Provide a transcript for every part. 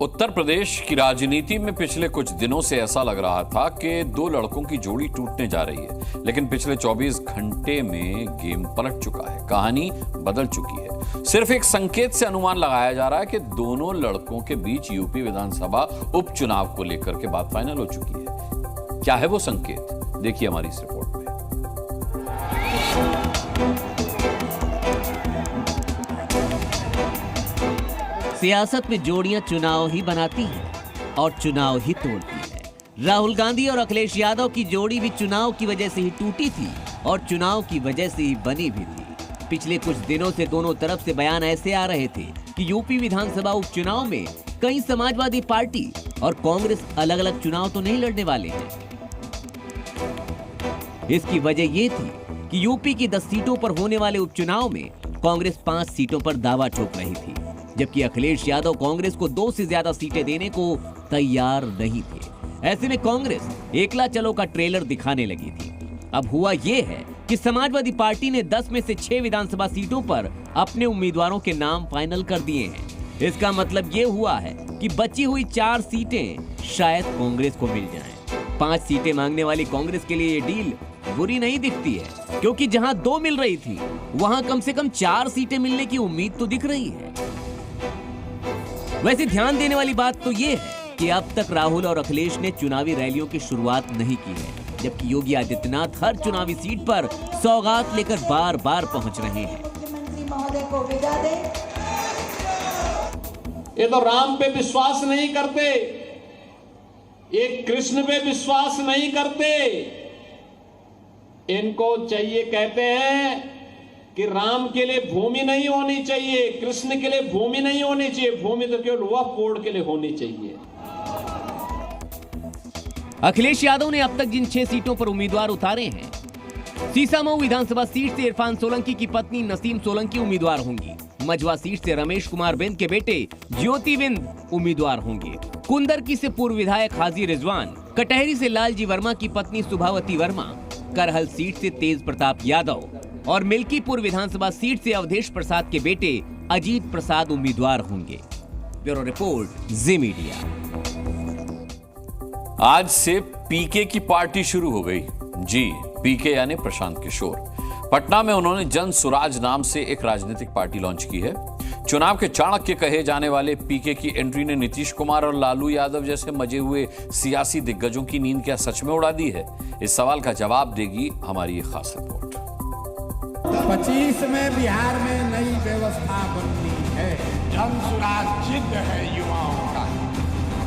उत्तर प्रदेश की राजनीति में पिछले कुछ दिनों से ऐसा लग रहा था कि दो लड़कों की जोड़ी टूटने जा रही है, लेकिन पिछले 24 घंटे में गेम पलट चुका है, कहानी बदल चुकी है। सिर्फ एक संकेत से अनुमान लगाया जा रहा है कि दोनों लड़कों के बीच यूपी विधानसभा उपचुनाव को लेकर के बात फाइनल हो चुकी है। क्या है वो संकेत, देखिए हमारी इस रिपोर्ट में। सियासत में जोड़ियां चुनाव ही बनाती हैं और चुनाव ही तोड़ती है। राहुल गांधी और अखिलेश यादव की जोड़ी भी चुनाव की वजह से ही टूटी थी और चुनाव की वजह से ही बनी भी थी। पिछले कुछ दिनों से दोनों तरफ से बयान ऐसे आ रहे थे कि यूपी विधानसभा उपचुनाव में कहीं समाजवादी पार्टी और कांग्रेस अलग अलग चुनाव तो नहीं लड़ने वाले हैं। इसकी वजह ये थी कि यूपी की 10 सीटों पर होने वाले उपचुनाव में कांग्रेस 5 सीटों पर दावा ठोक रही थी, जबकि अखिलेश यादव कांग्रेस को 2 से ज्यादा सीटें देने को तैयार नहीं थे। ऐसे में कांग्रेस एकला चलो का ट्रेलर दिखाने लगी थी। अब हुआ यह है कि समाजवादी पार्टी ने 10 में से 6 विधानसभा सीटों पर अपने उम्मीदवारों के नाम फाइनल कर दिए हैं। इसका मतलब ये हुआ है कि बची हुई 4 सीटें शायद कांग्रेस को मिल जाएं। 5 सीटें मांगने वाली कांग्रेस के लिए ये डील बुरी नहीं दिखती है, क्योंकि जहां 2 मिल रही थी वहां कम से कम 4 सीटें मिलने की उम्मीद तो दिख रही है। वैसे ध्यान देने वाली बात तो ये है कि अब तक राहुल और अखिलेश ने चुनावी रैलियों की शुरुआत नहीं की है, जबकि योगी आदित्यनाथ हर चुनावी सीट पर सौगात लेकर बार बार पहुंच रहे हैं। मुख्यमंत्री महोदय को विदा दें। ये तो राम पे विश्वास नहीं करते, ये कृष्ण पे विश्वास नहीं करते। इनको चाहिए, कहते हैं कि राम के लिए भूमि नहीं होनी चाहिए, कृष्ण के लिए भूमि नहीं होनी चाहिए, भूमि तो केवल वक्फ बोर्ड के लिए होनी चाहिए। अखिलेश यादव ने अब तक जिन 6 सीटों पर उम्मीदवार उतारे हैं, सीसामऊ विधानसभा सीट से इरफान सोलंकी की पत्नी नसीम सोलंकी उम्मीदवार होंगी। मझवा सीट से रमेश कुमार बिंद के बेटे ज्योति बिंद उम्मीदवार होंगे। कुंदरकी से पूर्व विधायक हाजी रिजवान, कटहरी से लालजी वर्मा की पत्नी सुभावती वर्मा, करहल सीट से तेज प्रताप यादव और मिल्कीपुर विधानसभा सीट से अवधेश प्रसाद के बेटे अजीत प्रसाद उम्मीदवार होंगे। ब्यूरो रिपोर्ट, जी मीडिया। आज से पीके की पार्टी शुरू हो गई। जी, पीके यानी प्रशांत किशोर। पटना में उन्होंने जन सुराज नाम से एक राजनीतिक पार्टी लॉन्च की है। चुनाव के चाणक्य कहे जाने वाले पीके की एंट्री ने नीतीश कुमार और लालू यादव जैसे मजे हुए सियासी दिग्गजों की नींद क्या सच में उड़ा दी है? इस सवाल का जवाब देगी हमारी ये खास रिपोर्ट। 25 में बिहार में नई व्यवस्था बननी है। जन सुराज जिद है युवाओं का,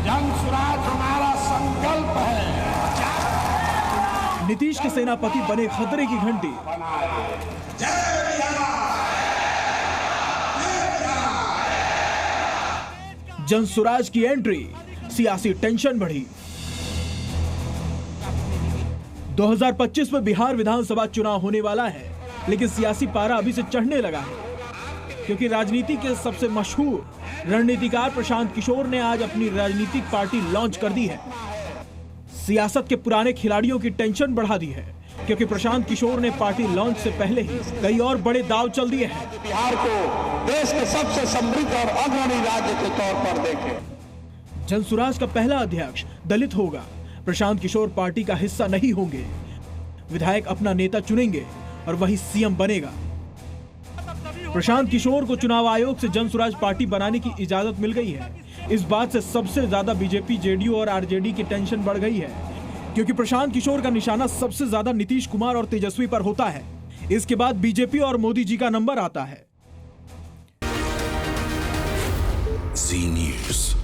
जन सुराज हमारा संकल्प है। नीतीश के सेनापति बने खतरे की घंटी। जन सुराज की एंट्री, सियासी टेंशन बढ़ी। 2025 में बिहार विधानसभा चुनाव होने वाला है, लेकिन सियासी पारा अभी से चढ़ने लगा है, क्योंकि राजनीति के सबसे मशहूर रणनीतिकार प्रशांत किशोर ने आज अपनी राजनीतिक पार्टी लॉन्च कर दी है। सियासत के पुराने खिलाड़ियों की टेंशन बढ़ा दी है, क्योंकि प्रशांत किशोर ने पार्टी लॉन्च से पहले ही कई और बड़े दाव चल दिए हैं। बिहार को देश के सबसे समृद्ध और अग्रणी राज्य के तौर पर देखें। जनसुराज का पहला अध्यक्ष दलित होगा। प्रशांत किशोर पार्टी का हिस्सा नहीं होंगे। विधायक अपना नेता चुनेंगे और वही सीएम बनेगा। प्रशांत किशोर को चुनाव आयोग से जनसुराज पार्टी बनाने की इजाजत मिल गई है। इस बात से सबसे ज्यादा बीजेपी, जेडीयू और आरजेडी की टेंशन बढ़ गई है, क्योंकि प्रशांत किशोर का निशाना सबसे ज्यादा नीतीश कुमार और तेजस्वी पर होता है। इसके बाद बीजेपी और मोदी जी का नंबर आता है। जी न्यूज़।